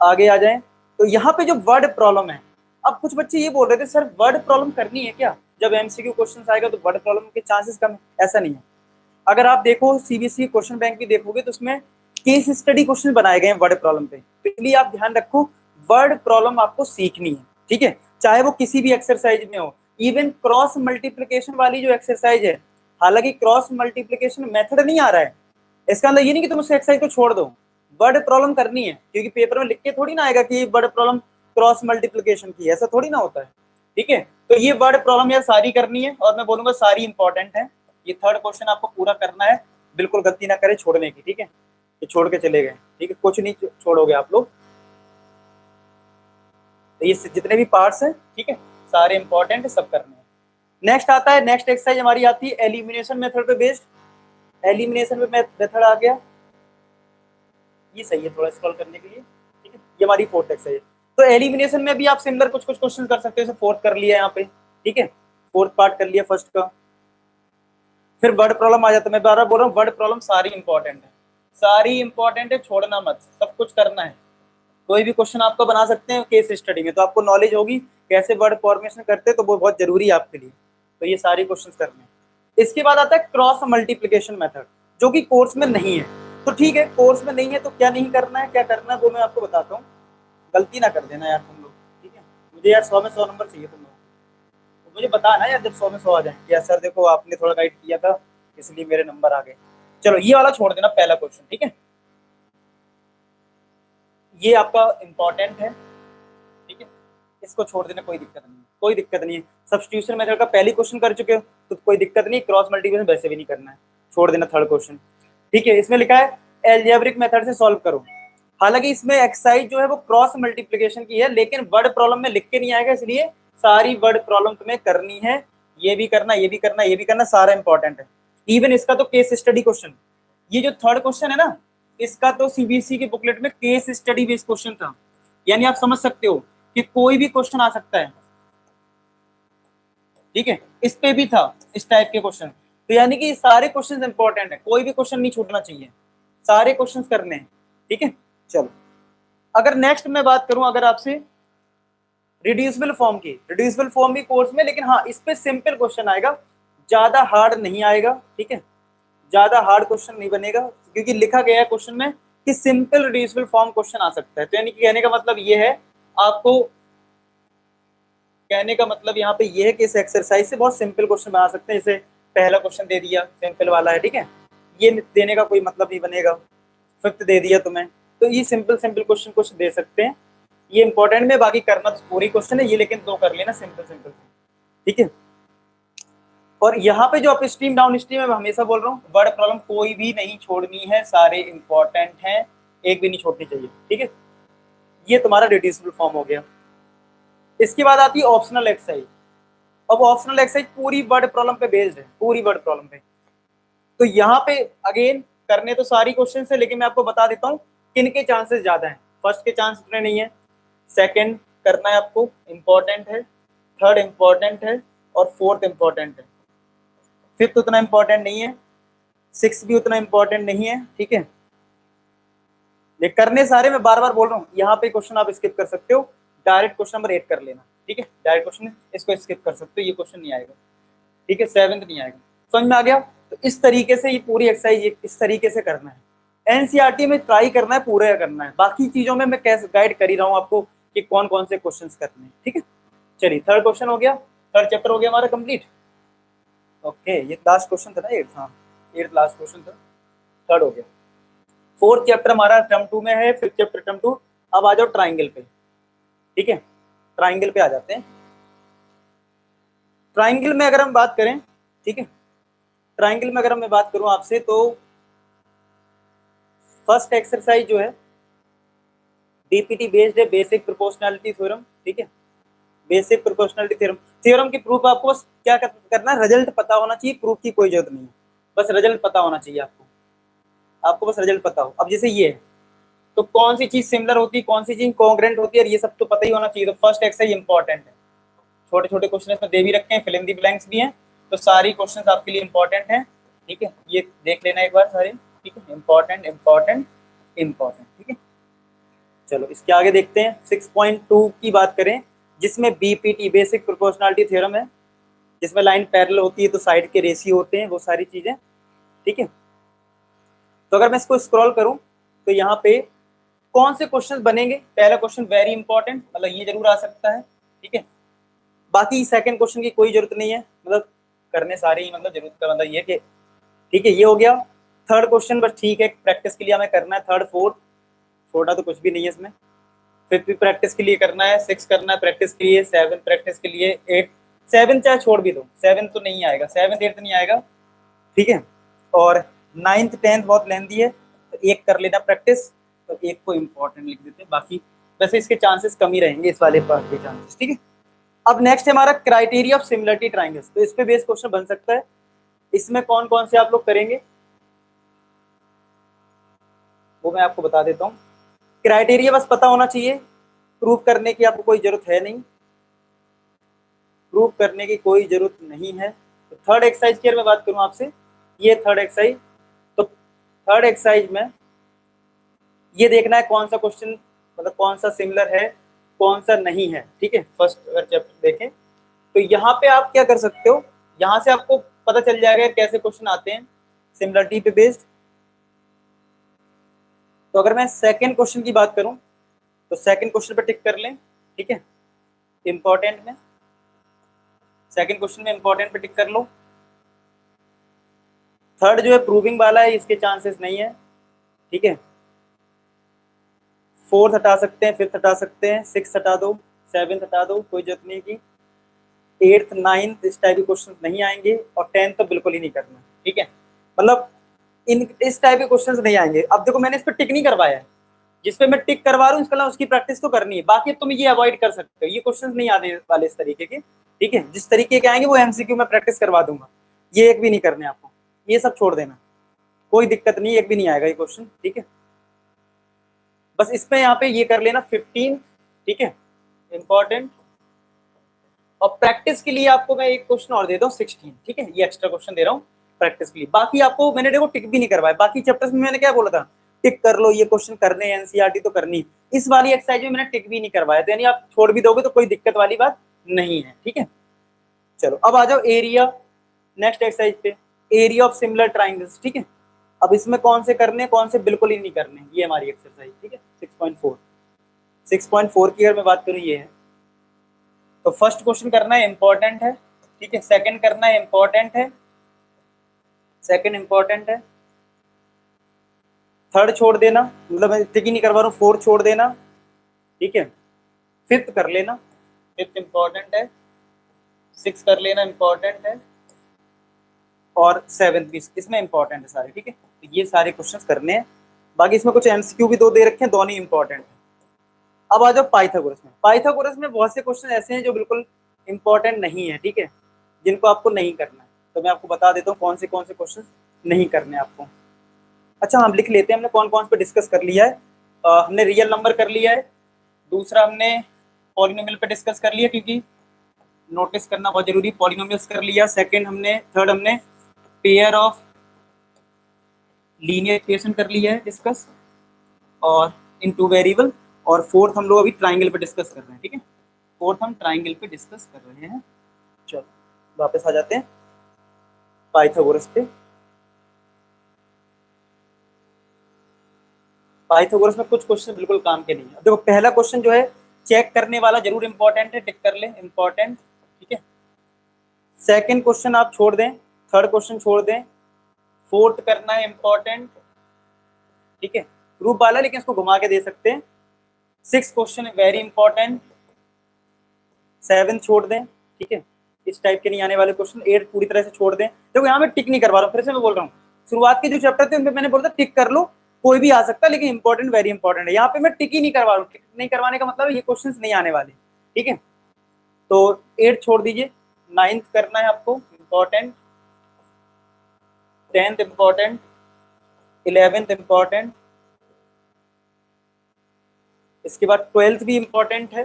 आगे आ जाए तो यहाँ पे जो वर्ड प्रॉब्लम है, अब कुछ बच्चे ये बोल रहे थे सर वर्ड प्रॉब्लम करनी है क्या, जब एमसीक्यू क्वेश्चन आएगा तो वर्ड प्रॉब्लम के चांसेस कम है, ऐसा नहीं है। अगर आप देखो सीबीएसई क्वेश्चन बैंक भी देखोगे तो उसमें केस स्टडी क्वेश्चन बनाए गए हैं वर्ड प्रॉब्लम पे, तो इसलिए आप ध्यान रखो वर्ड प्रॉब्लम आपको सीखनी है, ठीक है, चाहे वो किसी भी एक्सरसाइज में हो, इवन क्रॉस मल्टीप्लिकेशन वाली जो एक्सरसाइज है, हालांकि क्रॉस मल्टीप्लिकेशन मेथड नहीं आ रहा है, इसका मतलब ये नहीं कि तुम उस एक्सरसाइज को छोड़ दो, वर्ड प्रॉब्लम करनी है, क्योंकि पेपर में लिख के थोड़ी ना आएगा कि वर्ड प्रॉब्लम क्रॉस मल्टीप्लिकेशन की, ऐसा थोड़ी ना होता है, ठीक है, तो ये वर्ड प्रॉब्लम यार सारी करनी है, और मैं बोलूंगा सारी इंपॉर्टेंट है। ये थर्ड क्वेश्चन आपको पूरा करना है, बिल्कुल गलती ना करें छोड़ने की, ठीक है, ये छोड़ के चले गए, ठीक है, कुछ नहीं छोड़ोगे आप लोग, तो ये जितने भी पार्ट्स हैं, ठीक है, सारे इंपॉर्टेंट है, सब करने हैं। नेक्स्ट आता है, नेक्स्ट एक्सरसाइज हमारी आती है एलिमिनेशन मेथड पे बेस्ड, एलिमिनेशन पे मेथड आ गया, ये सही है थोड़ा स्क्रॉल करने के लिए, ठीक है, ये हमारी फोर्थ एक्सरसाइज है। तो एलिमिनेशन में भी आप सिमिलर कुछ कुछ क्वेश्चन कर सकते हो, जैसे फोर्थ कर लिया यहाँ पे, ठीक है, फोर्थ पार्ट कर लिया फर्स्ट का, फिर वर्ड प्रॉब्लम आ जाता है, मैं बार बार बोल रहा हूँ वर्ड प्रॉब्लम सारी इंपॉर्टेंट है, सारी इंपॉर्टेंट है, छोड़ना मत, सब कुछ करना है, कोई भी क्वेश्चन आपको बना सकते हैं केस स्टडी में, तो आपको नॉलेज होगी कैसे वर्ड फॉर्मेशन करते हैं, तो वो बहुत जरूरी है आपके लिए, तो ये सारे क्वेश्चन करने हैं। इसके बाद आता है क्रॉस मल्टीप्लिकेशन मेथड, जो कि कोर्स में नहीं है, तो ठीक है कोर्स में नहीं है तो क्या नहीं करना है, क्या करना है वो मैं आपको बताता हूँ, गलती ना कर देना यार तुम लोग, ठीक है, मुझे यार 100 में 100 नंबर चाहिए तुम लोग, तो मुझे बताना यार जब 100 में 100 आ जाए कि यार सर देखो आपने थोड़ा गाइड किया था इसलिए मेरे नंबर आ गए। चलो ये वाला छोड़ देना पहला क्वेश्चन, ठीक है, ये आपका इंपॉर्टेंट है, ठीक है, इसको छोड़ देना, कोई दिक्कत नहीं है, कोई दिक्कत नहीं है, सब्स्टिट्यूशन मेथड का पहली क्वेश्चन कर चुके हो तो कोई दिक्कत नहीं, क्रॉस मल्टीप्लिकेशन वैसे भी नहीं करना है, छोड़ देना थर्ड क्वेश्चन, ठीक है। इसमें लिखा है एल्जेब्रिक मेथड से सॉल्व करो, हालांकि इसमें एक्सरसाइज जो है वो क्रॉस मल्टीप्लिकेशन की है, लेकिन वर्ड प्रॉब्लम में लिख के नहीं आएगा, इसलिए सारी वर्ड प्रॉब्लम तुम्हें करनी है, ये भी करना, ये भी करना, ये भी करना, सारा इंपॉर्टेंट है। इवन इसका तो केस स्टडी क्वेश्चन, ये जो थर्ड क्वेश्चन है ना, इसका तो सीबीएसई के बुकलेट में केस स्टडी बेस्ड क्वेश्चन था, यानी आप समझ सकते हो कि कोई भी क्वेश्चन आ सकता है, ठीक है, इस पे भी था इस टाइप के क्वेश्चन, तो यानी कि सारे क्वेश्चन इंपॉर्टेंट है, कोई भी क्वेश्चन नहीं छूटना चाहिए, सारे क्वेश्चन करने हैं, ठीक है। चलो अगर नेक्स्ट मैं बात करूं अगर आपसे रिड्यूसिबल फॉर्म की, रिड्यूसिबल फॉर्म भी कोर्स में, लेकिन हाँ इस पे सिंपल क्वेश्चन आएगा, ज्यादा हार्ड नहीं आएगा, ठीक है, ज्यादा हार्ड क्वेश्चन नहीं बनेगा, क्योंकि लिखा गया है क्वेश्चन में कि सिंपल रिड्यूसिबल फॉर्म क्वेश्चन आ सकता है। तो यानी कि कहने का मतलब ये है आपको, कहने का मतलब यहाँ पे ये है कि इस एक्सरसाइज से बहुत सिंपल क्वेश्चन बना सकते हैं। जैसे पहला क्वेश्चन दे दिया सिंपल वाला है, ठीक है, ये देने का कोई मतलब नहीं बनेगा। फिफ्थ दे दिया तुम्हें, तो ये सिंपल सिंपल क्वेश्चन कुछ दे सकते हैं, ये इंपॉर्टेंट में, बाकी करना तो पूरी क्वेश्चन है ये, लेकिन दो कर लेना सिंपल सिंपल, ठीक है। और यहाँ पे जो अप स्ट्रीम डाउन स्ट्रीम है, मैं हमेशा बोल रहा हूँ वर्ड प्रॉब्लम कोई भी नहीं छोड़नी है, सारे इंपॉर्टेंट हैं, एक भी नहीं छोड़नी चाहिए, ठीक है। ये तुम्हारा रिड्यूसिबल फॉर्म हो गया। इसके बाद आती है ऑप्शनल एक्सरसाइज। अब ऑप्शनल एक्सरसाइज पूरी वर्ड प्रॉब्लम पे बेस्ड है, पूरी वर्ड प्रॉब्लम पे। तो यहाँ पे अगेन करने तो सारी क्वेश्चन है, लेकिन मैं आपको बता देता हूँ किन के चांसेस ज्यादा हैं। फर्स्ट के चांस इतने नहीं है, सेकंड करना है आपको, इंपॉर्टेंट है, थर्ड इंपॉर्टेंट है, और फोर्थ इंपॉर्टेंट है, फिफ्थ उतना इंपॉर्टेंट नहीं है, सिक्स भी उतना इंपॉर्टेंट नहीं है, ठीक है। ये करने सारे, मैं बार बार बोल रहा हूँ, यहाँ पे क्वेश्चन आप स्किप कर सकते हो, डायरेक्ट क्वेश्चन नंबर 8 कर लेना, ठीक है, डायरेक्ट क्वेश्चन इसको स्किप कर सकते हो, ये क्वेश्चन नहीं आएगा, ठीक है, सेवंथ नहीं आएगा। समझ में आ गया। तो इस तरीके से ये पूरी एक्सरसाइज इस तरीके से करना है, एनसीईआरटी में ट्राई करना है, पूरा करना है, बाकी चीजों में मैं कैसे गाइड कर ही रहा हूँ आपको कि कौन कौन से क्वेश्चन करने हैं, ठीक है। चलिए थर्ड क्वेश्चन हो गया, थर्ड चैप्टर हो गया हमारा कंप्लीट। ओके, ये लास्ट क्वेश्चन था ना, एट्थ, हाँ एट्थ लास्ट क्वेश्चन था, थर्ड हो गया। फोर्थ चैप्टर हमारा टर्म 2 में है, फिफ्थ चैप्टर टर्म 2। अब आ जाओ ट्राइंगल पे, ठीक है, ट्राइंगल पे आ जाते हैं। ट्राइंगल में अगर हम बात करें, ठीक है, ट्राइंगल में अगर मैं बात करूं आपसे, तो फर्स्ट एक्सरसाइज जो है बीपीटी बेस्ड है, बेसिक प्रोपोर्शनैलिटी थ्योरम, ठीक है, बेसिक प्रोपोर्शनैलिटी थ्योरम। थ्योरम की प्रूफ आपको बस क्या करना है, रिजल्ट पता होना चाहिए, प्रूफ की कोई जरूरत नहीं है, बस रिजल्ट पता होना चाहिए आपको, आपको बस रिजल्ट पता हो। अब जैसे ये है, तो कौन सी चीज सिमिलर होती है, कौन सी चीज कॉन्ग्रेंट होती है, और ये सब तो पता ही होना चाहिए। तो फर्स्ट एक्सरसाइज इंपॉर्टेंट है, छोटे छोटे क्वेश्चन इसमें दे भी रखे हैं, फिल इन दी ब्लैंक्स भी हैं, तो सारी क्वेश्चन आपके लिए इंपॉर्टेंट हैं, ठीक है, ये देख लेना एक बार सारे, ठीक है, इंपॉर्टेंट इंपॉर्टेंट इंपॉर्टेंट, ठीक है। चलो इसके आगे देखते हैं 6.2 की बात करें, जिसमें बीपीटी बेसिक प्रोपोर्शनैलिटी थ्योरम है, जिसमें लाइन पैरेलल होती है तो साइड के रेशियो होते हैं, वो सारी चीजें, ठीक है। तो अगर मैं इसको स्क्रॉल करूं, तो यहाँ पे कौन से क्वेश्चन बनेंगे, पहला क्वेश्चन वेरी इंपॉर्टेंट, मतलब ये जरूर आ सकता है, ठीक है। बाकी सेकंड क्वेश्चन की कोई जरूरत नहीं है, मतलब करने सारे ही, मतलब जरूरत का मतलब ये कि, ठीक है, ये हो गया। थर्ड क्वेश्चन बस ठीक है, प्रैक्टिस के लिए हमें करना है, थर्ड फोर्थ छोटा तो कुछ भी नहीं है इसमें, फिफ्थ भी प्रैक्टिस के लिए करना है, सिक्स करना है प्रैक्टिस के लिए, सेवन प्रैक्टिस के लिए, एट, सेवन चाहे छोड़ भी दो, सेवन तो नहीं आएगा, सेवन एट नहीं आएगा, ठीक है। और नाइन्थ टेंथ बहुत लेंदी है, तो एक कर लेना प्रैक्टिस, तो एक को इम्पोर्टेंट लिख देते हैं, बाकी वैसे इसके चांसेस कम ही रहेंगे, इस वाले पार्ट के चांसेस, ठीक है। अब नेक्स्ट है हमारा क्राइटेरिया ऑफ सिमिलरिटी ट्राइंगल्स, तो इस पे बेस क्वेश्चन बन सकता है। इसमें कौन कौन से आप लोग करेंगे वो मैं आपको बता देता हूँ। क्राइटेरिया बस पता होना चाहिए, प्रूव करने की आपको कोई जरूरत है नहीं, प्रूव करने की कोई जरूरत नहीं है। तो थर्ड एक्सरसाइज की अगर मैं बात करूं आपसे, ये थर्ड एक्सरसाइज, तो थर्ड एक्सरसाइज में ये देखना है कौन सा क्वेश्चन, मतलब कौन सा सिमिलर है कौन सा नहीं है, ठीक है। फर्स्ट अगर चैप्टर देखें, तो यहाँ पे आप क्या कर सकते हो, यहाँ से आपको पता चल जाएगा कैसे क्वेश्चन आते हैं सिमिलरिटी पे बेस्ड। तो अगर मैं सेकंड क्वेश्चन की बात करूं, तो सेकंड क्वेश्चन पे टिक कर लें, ठीक है, इंपॉर्टेंट में, सेकंड क्वेश्चन में इंपॉर्टेंट पे टिक कर लो। थर्ड जो है प्रूविंग वाला है, इसके चांसेस नहीं है, ठीक है। फोर्थ हटा सकते हैं, फिफ्थ हटा सकते हैं, सिक्स हटा दो, सेवेंथ हटा दो, कोई जरूरत नहीं की, एट्थ नाइन्थ इस टाइप के क्वेश्चन नहीं आएंगे, और टेंथ तो बिल्कुल ही नहीं करना, ठीक है। मतलब इन इस टाइप के क्वेश्चन नहीं आएंगे। अब देखो मैंने इस पर टिक नहीं करवाया है, जिसपे मैं टिक करवा रहा हूँ इसके अलावा उसकी प्रैक्टिस तो करनी है, बाकी तुम ये अवॉइड कर सकते हो, ये क्वेश्चंस नहीं आने वाले इस तरीके के, ठीक है। जिस तरीके के आएंगे वो एमसीक्यू में प्रैक्टिस करवा दूंगा, ये एक भी नहीं करने आपको, ये सब छोड़ देना, कोई दिक्कत नहीं, एक भी नहीं आएगा ये क्वेश्चन, ठीक है। बस इसमें यहाँ पे ये कर लेना 15, ठीक है, इंपॉर्टेंट। और प्रैक्टिस के लिए आपको मैं एक क्वेश्चन और दे दूँ 16, ठीक है, ये एक्स्ट्रा क्वेश्चन दे रहा हूँ, प्रैक्टिस के लिए। बाकी आपको मैंने देखो टिक भी नहीं करवाया, बाकी चैप्टर्स में मैंने क्या बोला था, टिक कर लो, ये क्वेश्चन करने हैं, एनसीईआरटी तो करनी। इस वाली एक्सरसाइज में मैंने टिक भी नहीं करवाया, तो यानी आप छोड़ भी दोगे तो कोई दिक्कत वाली बात नहीं है, ठीक है। चलो अब आ जाओ एरिया, नेक्स्ट एक्सरसाइज पे, एरिया ऑफ सिमिलर ट्राइंगल्स, ठीक है। अब इसमें कौन से करने कौन से बिल्कुल ही नहीं करने, ये हमारी एक्सरसाइज, ठीक है। 6.4 की अगर मैं बात करूँ ये है। तो फर्स्ट क्वेश्चन करना है, इंपॉर्टेंट है, ठीक है। सेकंड करना है, इंपॉर्टेंट है, सेकंड इंपॉर्टेंट है। थर्ड छोड़ देना, मतलब मैं टिक ही नहीं करवा रहा हूँ, फोर्थ छोड़ देना, ठीक है। फिफ्थ कर लेना, फिफ्थ इंपॉर्टेंट है। सिक्स कर लेना, इंपॉर्टेंट है। और सेवेंथ भी इसमें इंपॉर्टेंट है सारे, ठीक है। तो ये सारे क्वेश्चंस करने हैं। बाकी इसमें कुछ एमसीक्यू भी दो दे रखे हैं, दोनों ही इंपॉर्टेंट है। अब आ जाओ पाइथागोरस में। पाइथागोरस में बहुत से क्वेश्चन ऐसे हैं जो बिल्कुल इंपॉर्टेंट नहीं है, ठीक है, जिनको आपको नहीं करना है। तो मैं आपको बता देता हूँ कौन से क्वेश्चन नहीं करने आपको। अच्छा हम लिख लेते हैं, हमने कौन कौन पे डिस्कस कर लिया है। हमने रियल नंबर कर लिया है, दूसरा हमने पॉलिनोमियल पे डिस्कस कर लिया, क्योंकि नोटिस करना बहुत जरूरी, पॉलिनोमियल्स कर लिया। थर्ड हमने पेयर ऑफ लीनियर इक्वेशन कर लिया है डिस्कस, और इन टू वेरिएबल। और फोर्थ हम लोग अभी ट्राइंगल पे डिस्कस कर रहे हैं, ठीक है। फोर्थ हम ट्राइंगल पे डिस्कस कर रहे हैं। चलो वापस आ जाते हैं पाइथागोरस पे। पाइथागोरस में कुछ क्वेश्चन बिल्कुल काम के नहीं है। देखो पहला क्वेश्चन जो है चेक करने वाला जरूर इंपॉर्टेंट है, टिक कर ले, इंपॉर्टेंट, ठीक है। सेकंड क्वेश्चन आप छोड़ दें, थर्ड क्वेश्चन छोड़ दें, फोर्थ करना है इंपॉर्टेंट, ठीक है, ग्रुप वाला, लेकिन इसको घुमा के दे सकते हैं। Six question very important, seven छोड़ दें, ठीक है, इस टाइप के नहीं आने वाले क्वेश्चन। एट पूरी तरह से छोड़ दें। देखो यहाँ मैं टिक नहीं करवा रहा हूँ, फिर से मैं बोल रहा हूँ, शुरुआत के जो चैप्टर थे उनमें मैंने बोला था टिक कर लो, कोई भी आ सकता है, लेकिन इंपॉर्टेंट वेरी इंपॉर्टेंट है। यहाँ पे मैं टिक ही नहीं करवा रहा हूँ, टिक नहीं करवाने का मतलब ये क्वेश्चन नहीं आने वाले, ठीक है। तो 8 छोड़ दीजिए, 9th करना है आपको important, 10th important, 11th important, इसके बाद 12th भी इंपॉर्टेंट है,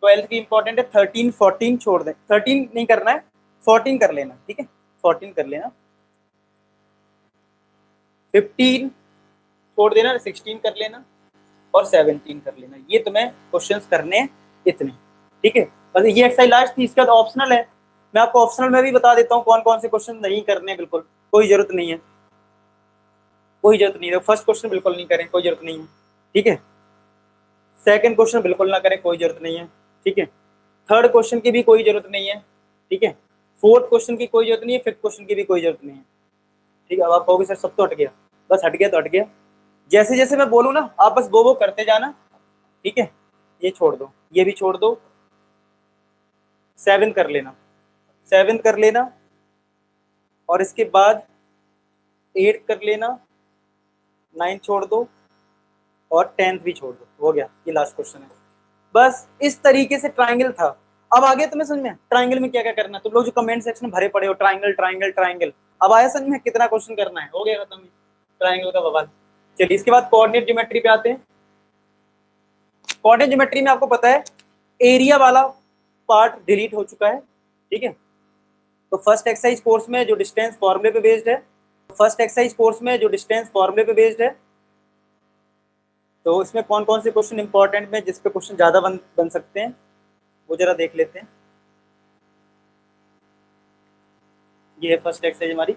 12th भी इंपॉर्टेंट है। 13 14 छोड़ दें, 13 नहीं करना है, 14 कर लेना, ठीक है, 14 कर लेना। 15 छोड़ देना, 16 कर लेना, और 17 कर लेना। ये तुम्हें क्वेश्चंस करने इतने, ठीक है। बस ये एक्सरसाइज लास्ट थी, इसका तो ऑप्शनल है। मैं आपको ऑप्शनल में भी बता देता हूँ कौन कौन से क्वेश्चन नहीं करने, बिल्कुल कोई जरूरत नहीं है, कोई जरूरत नहीं है। फर्स्ट क्वेश्चन बिल्कुल नहीं करें, कोई जरूरत नहीं है, ठीक है। सेकंड क्वेश्चन बिल्कुल ना करें, कोई जरूरत नहीं है, ठीक है। थर्ड क्वेश्चन की भी कोई जरूरत नहीं है, ठीक है। फोर्थ क्वेश्चन की कोई जरूरत नहीं है, फिफ्थ क्वेश्चन की भी कोई जरूरत नहीं है, ठीक है। अब आप कहोगे सर सब तो हट गया, बस हट गया तो हट गया। जैसे जैसे मैं बोलूँ ना आप बस वो करते जाना, ठीक है। ये छोड़ दो, ये भी छोड़ दो, 7 कर लेना, 7 कर लेना, और इसके बाद 8 कर लेना, 9 छोड़ दो, और 10th भी छोड़ दो, हो गया। ये लास्ट क्वेश्चन है। बस इस तरीके से ट्राइंगल था। अब आगे तुम्हें समझ में ट्राइंगल में क्या क्या करना है। तुम लोग जो कमेंट सेक्शन में भरे पड़े हो ट्राइंगल ट्राइंगल ट्राइंगल, अब आया समझ में कितना क्वेश्चन करना है, हो गया खत्म ट्राइंगल का बवाल। चलिए इसके बाद कोऑर्डिनेट ज्योमेट्री पे आते हैं। कोऑर्डिनेट ज्योमेट्री में आपको पता है एरिया वाला पार्ट डिलीट हो चुका है, ठीक है। तो फर्स्ट एक्सरसाइज कोर्स में जो डिस्टेंस फॉर्मूले पे बेस्ड है, तो इसमें कौन कौन से क्वेश्चन इंपॉर्टेंट में जिसपे क्वेश्चन ज्यादा बन सकते हैं वो जरा देख लेते हैं। ये है फर्स्ट एक्सरसाइज हमारी।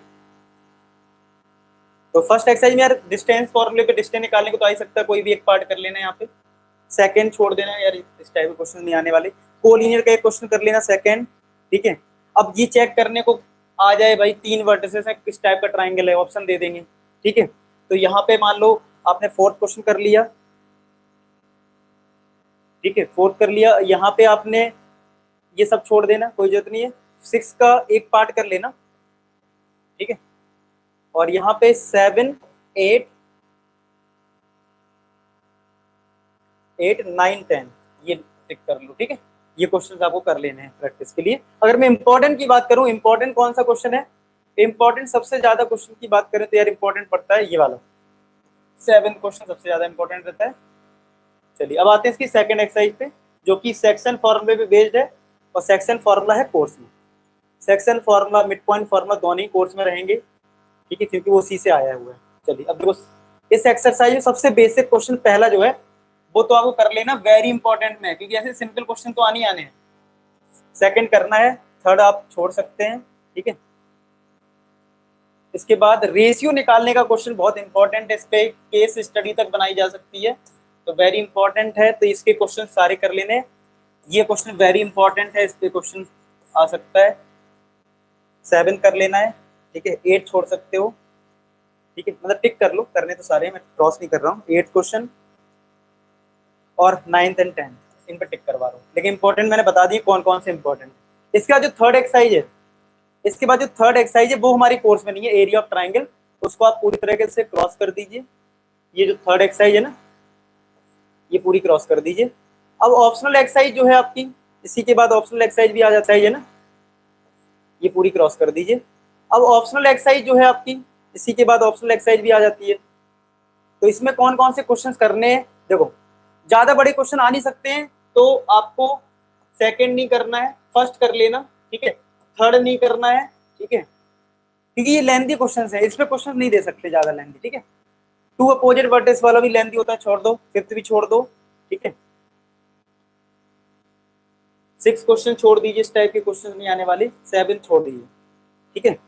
तो फर्स्ट एक्सरसाइज में यार डिस्टेंस फॉर्मूले पे डिस्टेंस निकालने को तो आ ही सकता है, कोई भी एक पार्ट कर लेना है यहाँ पे। सेकंड छोड़ देना यार, इस टाइप के क्वेश्चन नहीं आने वाले। कोलिनियर का एक क्वेश्चन कर लेना सेकंड, ठीक है। अब ये चेक करने को आ जाए भाई 3 वर्टिसेस है, किस टाइप का ट्राइंगल है, ऑप्शन दे देंगे, ठीक है। तो यहाँ पे मान लो आपने फोर्थ क्वेश्चन कर लिया, ठीक है, फोर्थ कर लिया। यहाँ पे आपने ये सब छोड़ देना, कोई जरूरत नहीं है। 6 का एक पार्ट कर लेना, ठीक है। और यहाँ पे 7 8 8 9 10 ये टिक कर लो, ठीक है। ये क्वेश्चन आपको कर लेने हैं प्रैक्टिस के लिए। अगर मैं इंपॉर्टेंट की बात करूं, इंपॉर्टेंट कौन सा क्वेश्चन है, इंपॉर्टेंट सबसे ज्यादा क्वेश्चन की बात करें तो यार इंपॉर्टेंट पड़ता है ये वाला 7 क्वेश्चन सबसे ज्यादा इंपॉर्टेंट रहता है। चलिए अब आते हैं इसकी सेकंड एक्सरसाइज पे, जो कि सेक्शन फॉर्मूले पे बेस्ड है, और सेक्शन फॉर्मूला है कोर्स में। Section formula, mid point formula दोनों ही कोर्स में रहेंगे, ठीक है, क्योंकि वो उसी से आया हुआ है। चलिए अब देखो इस एक्सरसाइज में सबसे बेसिक क्वेश्चन पहला जो है वो तो आपको कर लेना, वेरी इंपॉर्टेंट में है, क्योंकि ऐसे सिंपल क्वेश्चन तो आने हैं। सेकंड करना है, थर्ड आप छोड़ सकते हैं, ठीक है। इसके बाद रेशियो निकालने का क्वेश्चन बहुत इंपॉर्टेंट है, इस पे केस स्टडी तक बनाई जा सकती है, तो वेरी इंपॉर्टेंट है, तो इसके क्वेश्चन सारे कर लेने। ये क्वेश्चन वेरी इंपॉर्टेंट है, इस पे क्वेश्चन आ सकता है। 7 कर लेना है, ठीक है, 8 छोड़ सकते हो, ठीक है, मतलब टिक कर लो, करने तो सारे मैं क्रॉस नहीं कर रहा हूँ। 8 क्वेश्चन और 9th एंड 10th इन पर टिक करवा रहा हूँ, लेकिन इंपॉर्टेंट मैंने बता दिए कौन कौन से इंपॉर्टेंट। इसके बाद जो थर्ड एक्सरसाइज है, इसके बाद जो थर्ड एक्सरसाइज है वो हमारी कोर्स में नहीं है, एरिया ऑफ ट्राइंगल, उसको आप पूरी तरीके से क्रॉस कर दीजिए। ये जो थर्ड एक्सरसाइज है ना, ये पूरी क्रॉस कर दीजिए। अब ऑप्शनल एक्सरसाइज जो है आपकी, इसी के बाद ऑप्शनल एक्सरसाइज भी आ जाता है ना, ये पूरी क्रॉस कर दीजिए। अब ऑप्शनल एक्सरसाइज जो है आपकी, इसी के बाद ऑप्शनल एक्सरसाइज भी आ जाती है। तो इसमें कौन कौन से क्वेश्चन करने हैं, देखो ज्यादा बड़े क्वेश्चन आ नहीं सकते हैं, तो आपको सेकंड नहीं करना है, फर्स्ट कर लेना, ठीक है, थर्ड नहीं करना है, ठीक है, क्योंकि ये लेंथी क्वेश्चन है, इस पे क्वेश्चन नहीं दे सकते ज्यादा लेंथी, ठीक है। 2 अपोजिट वर्टेक्स वाला भी लेंथी होता है, छोड़ दो। 5th भी छोड़ दो, ठीक है। 6 क्वेश्चन छोड़ दीजिए, इस टाइप के क्वेश्चन नहीं आने वाले। 7 छोड़ दीजिए, ठीक है।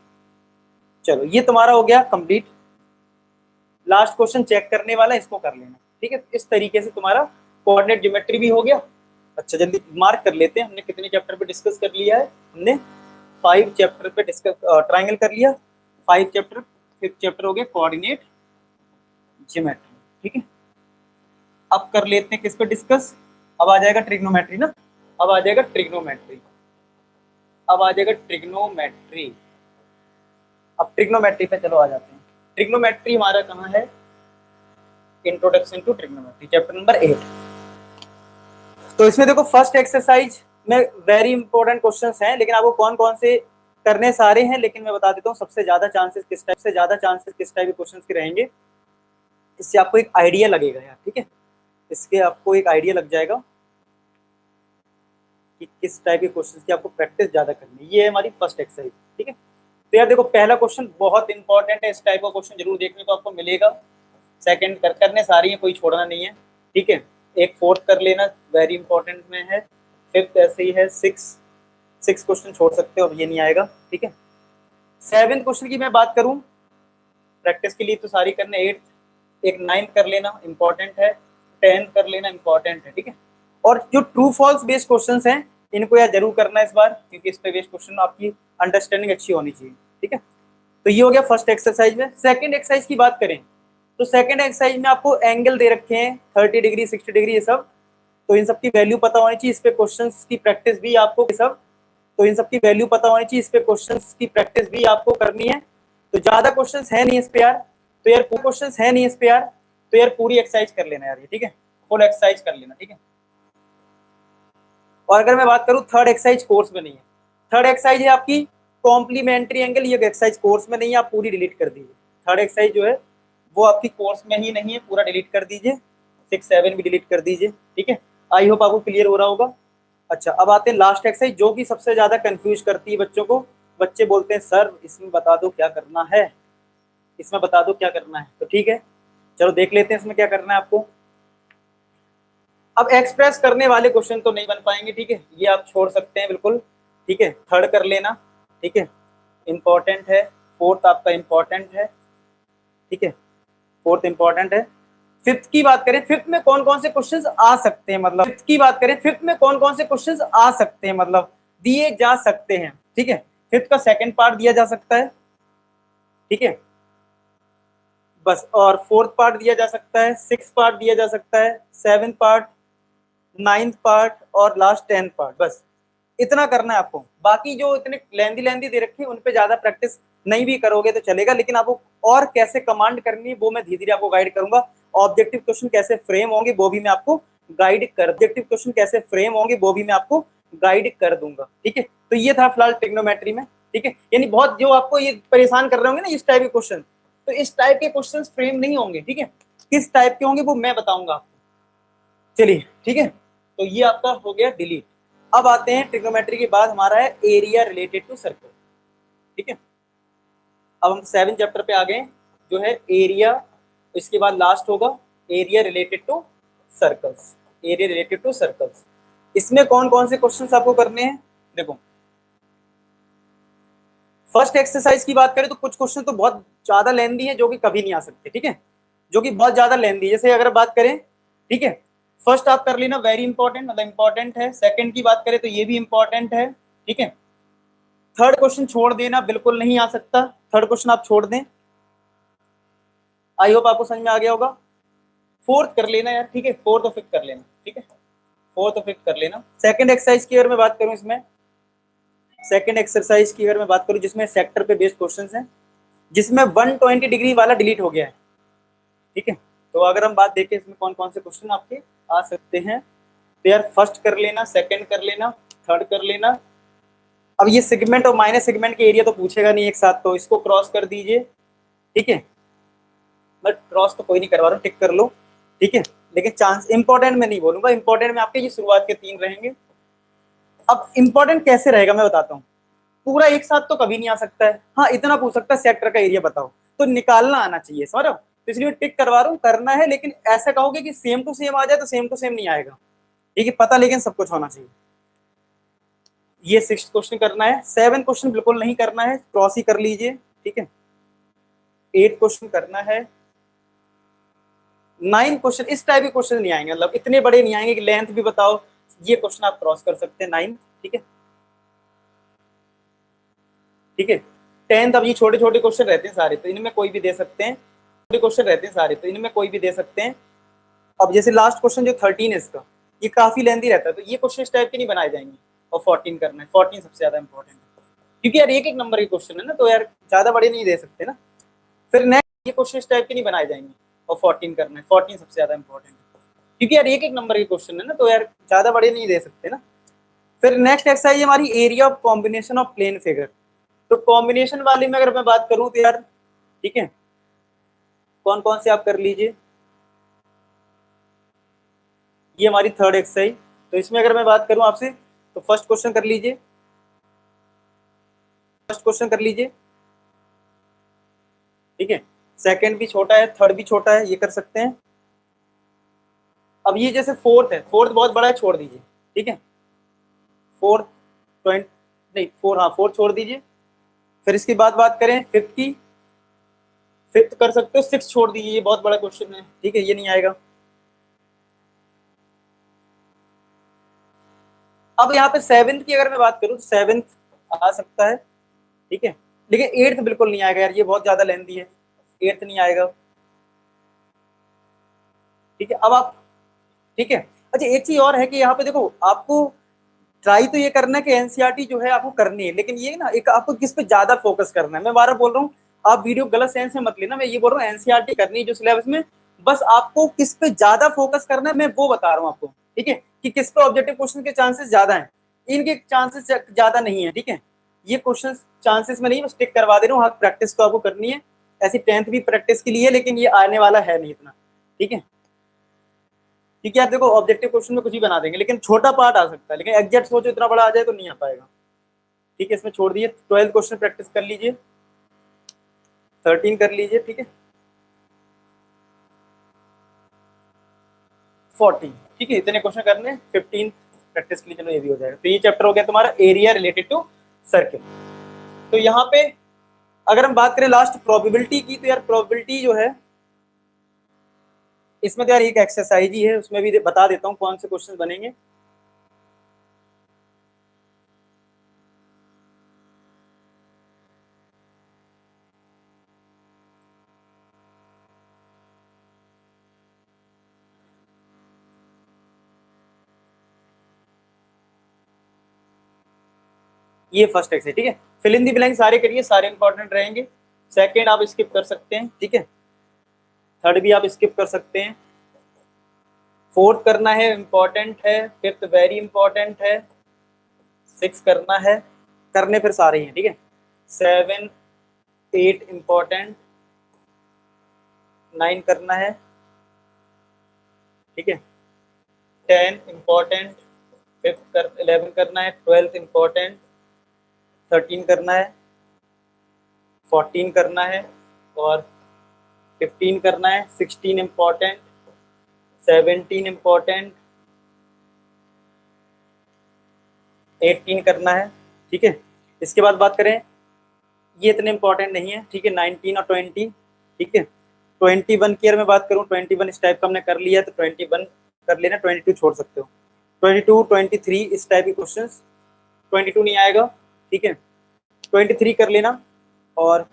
चलो ये तुम्हारा हो गया कंप्लीट। लास्ट क्वेश्चन चेक करने वाला, इसको कर लेना, ठीक है। इस तरीके से तुम्हारा कोऑर्डिनेट ज्योमेट्री भी हो गया। अच्छा जल्दी मार्क कर लेते हैं, हमने कितने चैप्टर पे डिस्कस कर लिया है। हमने 5 चैप्टर पे डिस्कस ट्राइंगल कर लिया, 5 चैप्टर। 5th चैप्टर हो गया कोऑर्डिनेट ज्योमेट्री, ठीक है। अब कर लेते हैं किस पे डिस्कस, अब आ जाएगा ट्रिग्नोमेट्री ना, अब आ जाएगा ट्रिग्नोमेट्री, अब आ जाएगा ट्रिग्नोमेट्री। अब ट्रिग्नोमेट्री पे चलो आ जाते हैं। ट्रिग्नोमेट्री हमारा कहाँ है, introduction to trigonometry chapter number 8। तो इसमें देखो फर्स्ट एक्सरसाइज में वेरी इंपॉर्टेंट क्वेश्चंस हैं, लेकिन आपको कौन कौन से करने सारे हैं, लेकिन मैं बता देता हूँ सबसे ज्यादा चांसेस किस टाइप के क्वेश्चंस के रहेंगे, इससे आपको एक आइडिया लगेगा यार, ठीक है। इसके आपको एक आइडिया लग जाएगा कि किस टाइप के क्वेश्चंस की आपको प्रैक्टिस ज्यादा करनी है। ये है हमारी फर्स्ट एक्सरसाइज, ठीक है। तो यार देखो पहला क्वेश्चन बहुत इंपॉर्टेंट है, इस टाइप का क्वेश्चन जरूर देखने को आपको मिलेगा। सेकंड करने सारी है, कोई छोड़ना नहीं है, ठीक है। एक 4th कर लेना, वेरी इंपॉर्टेंट में है। 5th ऐसे ही है। 6 क्वेश्चन छोड़ सकते हो, अब ये नहीं आएगा, ठीक है। 7th क्वेश्चन की मैं बात करूं प्रैक्टिस के लिए तो सारी करने। 8th, एक 9th कर लेना, इंपॉर्टेंट है। 10th कर लेना, इंपॉर्टेंट है, ठीक है। और जो ट्रू फॉल्स बेस्ड क्वेश्चंस हैं इनको यार जरूर करना है इस बार, क्योंकि इस पे बेस्ड क्वेश्चन आपकी अंडरस्टैंडिंग अच्छी होनी चाहिए, ठीक है। तो ये हो गया फर्स्ट एक्सरसाइज में। सेकंड एक्सरसाइज की बात करें तो सेकंड एक्सरसाइज में आपको एंगल दे रखे हैं 30 डिग्री 60 डिग्री ये सब, तो इन सब की वैल्यू पता होनी चाहिए। इस पे क्वेश्चंस की प्रैक्टिस भी आपको सब, तो इन सब की वैल्यू पता होनी चाहिए। इस पे क्वेश्चंस की प्रैक्टिस भी आपको करनी है। तो ज्यादा क्वेश्चंस है नहीं इस पे यार, तो यार क्वेश्चंस है नहीं इस पे यार, तो यार पूरी एक्सरसाइज कर लेना यार ये, ठीक है, फुल एक्सरसाइज कर लेना, ठीक है। और अगर मैं बात करूं थर्ड एक्सरसाइज कोर्स में नहीं है, थर्ड एक्सरसाइज है आपकी कॉम्प्लीमेंट्री एंगल, ये एक्सरसाइज कोर्स में नहीं है, आप पूरी डिलीट कर दीजिए। थर्ड एक्सरसाइज जो है वो आपकी कोर्स में ही नहीं है, पूरा डिलीट कर दीजिए। 6 7 भी डिलीट कर दीजिए, ठीक है। आई होप आपको क्लियर हो रहा होगा। अच्छा अब आते हैं लास्ट एक्सरसाइज, जो कि सबसे ज्यादा कंफ्यूज करती है बच्चों को। बच्चे बोलते हैं सर इसमें बता दो क्या करना है, इसमें बता दो क्या करना है, तो ठीक है चलो देख लेते हैं इसमें क्या करना है आपको। अब एक्सप्रेस करने वाले क्वेश्चन तो नहीं बन पाएंगे, ठीक है, ये आप छोड़ सकते हैं बिल्कुल, ठीक है। थर्ड कर लेना, ठीक है, इंपॉर्टेंट है। 4th आपका इंपॉर्टेंट है, ठीक है, 4th इंपॉर्टेंट है। 5th की बात करें, 5th में कौन कौन से क्वेश्चंस आ सकते हैं, मतलब 5th की बात करें 5th में कौन कौन से क्वेश्चंस आ सकते हैं, मतलब दिए जा सकते हैं, ठीक है। 5th का सेकंड पार्ट दिया जा सकता है, ठीक है, बस। और 4th पार्ट दिया जा सकता है, 6th पार्ट दिया जा सकता है, 7th पार्ट, 9th पार्ट और लास्ट 10th पार्ट, बस इतना करना है आपको। बाकी जो इतने लेंदी दे रखे हैं उन पे ज्यादा प्रैक्टिस नहीं भी करोगे तो चलेगा, लेकिन आपको और कैसे कमांड करनी है वो मैं धीरे धीरे आपको गाइड करूंगा। ऑब्जेक्टिव क्वेश्चन कैसे फ्रेम होंगे वो भी मैं आपको गाइड कर दूंगा, ठीक है। तो ये था फिलहाल ट्रिग्नोमेट्री में, ठीक है। यानी बहुत जो आपको ये परेशान कर रहे होंगे ना इस टाइप के क्वेश्चन, तो इस टाइप के क्वेश्चन फ्रेम नहीं होंगे, ठीक है। किस टाइप के होंगे वो मैं बताऊंगा आपको, चलिए ठीक है। तो ये आपका हो गया डिलीट। अब आते हैं ट्रिग्नोमेट्री के बाद हमारा है एरिया रिलेटेड टू सर्कल। ठीक है, अब हम 7 चैप्टर पे आ गए जो है एरिया, इसके बाद लास्ट होगा area related to circles. Area related to circles, इसमें कौन कौन से क्वेश्चंस आपको करने हैं? देखो, फर्स्ट एक्सरसाइज की बात करें तो कुछ क्वेश्चन तो बहुत ज्यादा लेंथी है जो कि कभी नहीं आ सकते। ठीक है, जो कि बहुत ज्यादा लेंथी, जैसे अगर बात करें, ठीक है, फर्स्ट आप कर लेना वेरी इंपॉर्टेंट, मतलब इंपॉर्टेंट है। सेकंड की बात करें तो ये भी इंपॉर्टेंट है। ठीक है, थर्ड क्वेश्चन छोड़ देना, बिल्कुल नहीं आ सकता, थर्ड क्वेश्चन आप छोड़ दें। आई होप आपको समझ में आ गया होगा। फोर्थ कर लेना यार, ठीक है, फोर्थ और फिफ्थ कर लेना। ठीक है, फोर्थ और फिफ्थ कर लेना। सेकंड एक्सरसाइज की अगर मैं बात करूं, इसमें सेकंड एक्सरसाइज की अगर मैं बात करूं जिसमें सेक्टर पे बेस्ड क्वेश्चंस हैं, जिसमें 120 डिग्री वाला डिलीट हो गया है। ठीक है, तो अगर हम बात देखें इसमें कौन कौन से क्वेश्चन आपके आ सकते हैं, तो यार फर्स्ट कर लेना, सेकंड कर लेना, थर्ड कर लेना। अब ये सेगमेंट और माइनस सेगमेंट के एरिया तो पूछेगा नहीं एक साथ, तो इसको क्रॉस कर दीजिए। ठीक है, बट क्रॉस तो कोई नहीं करवा रहा, टिक कर लो। ठीक है, लेकिन चांस इंपॉर्टेंट में नहीं बोलूंगा, इंपॉर्टेंट में आपके ये शुरुआत के 3 रहेंगे। अब इंपॉर्टेंट कैसे रहेगा मैं बताता हूँ। पूरा एक साथ तो कभी नहीं आ सकता है, हाँ इतना पूछ सकता है सेक्टर का एरिया बताओ, तो निकालना आना चाहिए, समझ रहे हो? तो इसलिए टिक करवा रहा हूँ, करना है, लेकिन ऐसा कहोगे कि सेम टू सेम आ जाए तो सेम टू सेम नहीं आएगा। ठीक है, पता लेकिन सब कुछ होना चाहिए। ये 6th क्वेश्चन करना है, 7 क्वेश्चन बिल्कुल नहीं करना है, क्रॉस ही कर लीजिए। ठीक है, 8 क्वेश्चन करना है, 9 क्वेश्चन इस टाइप के क्वेश्चन नहीं आएंगे, मतलब इतने बड़े नहीं आएंगे कि लेंथ भी बताओ, ये क्वेश्चन आप क्रॉस कर सकते हैं 9। ठीक है, ठीक है, 10th, अब ये छोटे छोटे क्वेश्चन रहते हैं सारे, तो इनमें कोई भी दे सकते हैं, छोटे क्वेश्चन रहते हैं सारे, तो इनमें कोई भी दे सकते हैं। अब जैसे लास्ट क्वेश्चन जो 13 है इसका, ये काफी लेंथी रहता है, तो ये क्वेश्चन इस टाइप के नहीं बनाए जाएंगे। और 14 करना है, 14 सबसे ज्यादा इंपॉर्टेंट है, क्योंकि यार एक एक नंबर के क्वेश्चन है ना, तो यार ज्यादा बड़े नहीं दे सकते ना। फिर नेक्स्ट ये क्वेश्चन इस टाइप के नहीं बनाए जाएंगे, और 14 करना है, 14 सबसे ज्यादा इंपॉर्टेंट है, क्योंकि यार एक एक नंबर के क्वेश्चन है ना, तो यार ज्यादा बड़े नहीं दे सकते ना। फिर नेक्स्ट एक्सरसाइज हमारी area of combination of plane figure. तो कॉम्बिनेशन वाले में अगर मैं बात करूं तो यार, ठीक है, कौन कौन से आप कर लीजिए। ये हमारी थर्ड एक्सरसाइज, तो इसमें अगर मैं बात करूं आपसे, तो फर्स्ट क्वेश्चन कर लीजिए, फर्स्ट क्वेश्चन कर लीजिए। ठीक है, सेकंड भी छोटा है, थर्ड भी छोटा है, ये कर सकते हैं। अब ये जैसे फोर्थ है, फोर्थ बहुत बड़ा है, छोड़ दीजिए। ठीक है, फोर्थ 20 नहीं, फोर, हाँ फोर्थ छोड़ दीजिए। फिर इसकी बात करें फिफ्थ की, फिफ्थ कर सकते हो, सिक्स छोड़ दीजिए, ये बहुत बड़ा क्वेश्चन है। ठीक है, ये नहीं आएगा। अब यहाँ पे 7th की अगर मैं बात करूँ तो 7th आ सकता है। ठीक है, लेकिन 8th बिल्कुल नहीं आएगा यार, ये बहुत ज्यादा लेंथी है, 8th नहीं आएगा। ठीक है, अब आप, ठीक है, अच्छा एक चीज और है कि यहाँ पे देखो, आपको ट्राई तो ये करना है कि एनसीईआरटी जो है आपको करनी है, लेकिन ये ना एक आपको किस पे ज्यादा फोकस करना है। मैं बार बोल रहा हूँ, आप वीडियो गलत सेंस में मत लेना, मैं ये बोल रहा हूँ एनसीईआरटी करनी है जो सिलेबस में, बस आपको किस पे ज्यादा फोकस करना है मैं वो बता रहा हूँ आपको। ठीक है, कि किस पे ऑब्जेक्टिव क्वेश्चन के चांसेस ज्यादा हैं, इनके चांसेस ज्यादा नहीं है। ठीक है, ये क्वेश्चन चांसेस में नहीं, बस टिक करवा दे रहा हूँ, हाँ प्रैक्टिस तो आपको करनी है, ऐसी 10th भी प्रैक्टिस के लिए, लेकिन ये आने वाला है नहीं इतना। ठीक है, क्योंकि आप देखो ऑब्जेक्टिव क्वेश्चन में कुछ भी बना देंगे, लेकिन छोटा पार्ट आ सकता है, लेकिन एग्जैक्ट सोचो इतना बड़ा आ जाए तो नहीं आ पाएगा। ठीक है, इसमें छोड़ दिए। 12 क्वेश्चन प्रैक्टिस कर लीजिए, 13 कर लीजिए। ठीक है, 14, ठीक है, इतने क्वेश्चन करने, 15 प्रैक्टिस के लिए, चलो ये भी हो जाएगा। तो ये चैप्टर हो गया तुम्हारा एरिया रिलेटेड टू सर्किल। तो यहाँ पे अगर हम बात करें लास्ट प्रोबेबिलिटी की, तो यार प्रोबेबिलिटी जो है इसमें तो यार एक एक्सरसाइज ही है, उसमें भी बता देता हूँ कौन से क्वेश्चन बनेंगे। ये फर्स्ट एक्सरसाइज, ठीक है, फिल इन दी ब्लैंक सारे करिए, सारे इंपॉर्टेंट रहेंगे। सेकंड आप स्किप कर सकते हैं। ठीक है, थर्ड भी आप स्किप कर सकते हैं। फोर्थ करना है, इंपॉर्टेंट है। फिफ्थ वेरी इंपॉर्टेंट है। सिक्स करना है, करने फिर सारे ही हैं। ठीक है, 7 8 इंपॉर्टेंट, 9 करना है। ठीक है, 10 इंपॉर्टेंट, फिफ्थ 11 करना है, 12th इम्पोर्टेंट, 13 करना है, 14 करना है, और 15 करना है, 16 इम्पोर्टेंट, 17 इम्पोर्टेंट, 18 करना है। ठीक है, इसके बाद बात करें, ये इतने इंपॉर्टेंट नहीं है। ठीक है, 19 और 20। ठीक है, 21 की अगर मैं बात करूँ, 21 इस टाइप का हमने कर लिया तो 21 कर लेना, 22 छोड़ सकते हो। 22, 23 इस टाइप के क्वेश्चन, 22 नहीं आएगा। ठीक है, 23 कर लेना, और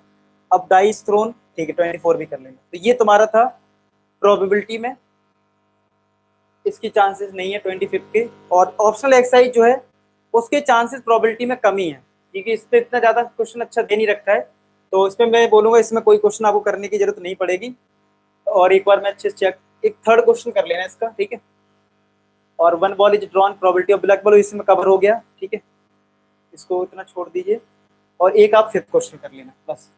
अब डाइस थ्रोन, ठीक है, 24 भी कर लेना। तो ये तुम्हारा था प्रोबेबिलिटी में, इसकी चांसेस नहीं है 25 के। और ऑप्शनल एक्सरसाइज जो है उसके चांसेस प्रोबेबिलिटी में कमी है, क्योंकि इस पर इतना ज़्यादा क्वेश्चन अच्छा दे नहीं रखा है। तो इसमें मैं बोलूँगा इसमें कोई क्वेश्चन आपको करने की जरूरत नहीं पड़ेगी। और एक बार मैं अच्छे से चेक, एक थर्ड क्वेश्चन कर लेना इसका। ठीक है, और 1 ball is drawn, probability of black ball इसमें कवर हो गया। ठीक है, इसको इतना छोड़ दीजिए, और एक आप फिफ्थ क्वेश्चन कर लेना, बस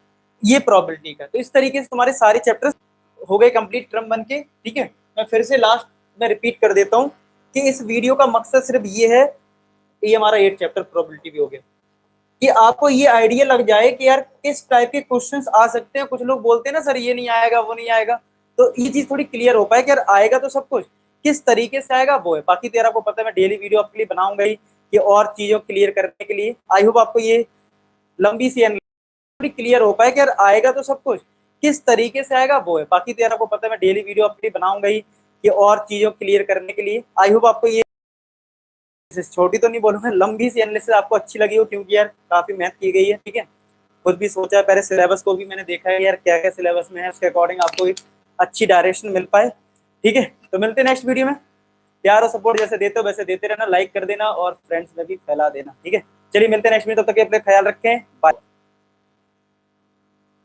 ये प्रोबेबिलिटी का। तो इस तरीके से तुम्हारे सारे चैप्टर्स हो गए कंप्लीट क्रम बन के। ठीक है, मैं फिर से लास्ट में रिपीट कर देता हूँ कि इस वीडियो का मकसद सिर्फ ये है, ये हमारा 8 चैप्टर प्रोबेबिलिटी भी हो गया, कि आपको ये आइडिया लग जाए कि यार किस टाइप के क्वेश्चंस आ सकते हैं। कुछ लोग बोलते हैं ना सर ये नहीं आएगा वो नहीं आएगा, तो ये चीज थोड़ी क्लियर हो पाए कि यार आएगा तो सब कुछ, किस तरीके से आएगा वो है। बाकी तो यार आपको पता है मैं डेली वीडियो आपके लिए बनाऊंगा ही, कि और चीजों क्लियर करने के लिए। आई होप आपको ये लंबी सी थोड़ी क्लियर हो पाए कि यार आएगा तो सब कुछ, किस तरीके से आएगा वो है। बाकी तो यार आपको पता है मैं डेली वीडियो आपके लिए बनाऊंगा ही, कि और चीजों क्लियर करने के लिए। आई होप आपको ये छोटी तो नहीं बोलूंगा, लंबी सी एनालिसिस आपको अच्छी लगी हो, क्योंकि यार काफी मेहनत की गई है। ठीक है, खुद भी सोचा है, पहले सिलेबस को भी मैंने देखा है यार क्या क्या सिलेबस में है, उसके अकॉर्डिंग आपको एक अच्छी डायरेक्शन मिल पाए। ठीक है, तो मिलते हैं नेक्स्ट वीडियो में। प्यार और सपोर्ट जैसे देते हो वैसे देते रहना, लाइक कर देना और फ्रेंड्स में भी फैला देना। ठीक है, चलिए मिलते हैं नेक्स्ट वीडियो, तब तक अपना ख्याल रखें, बाय।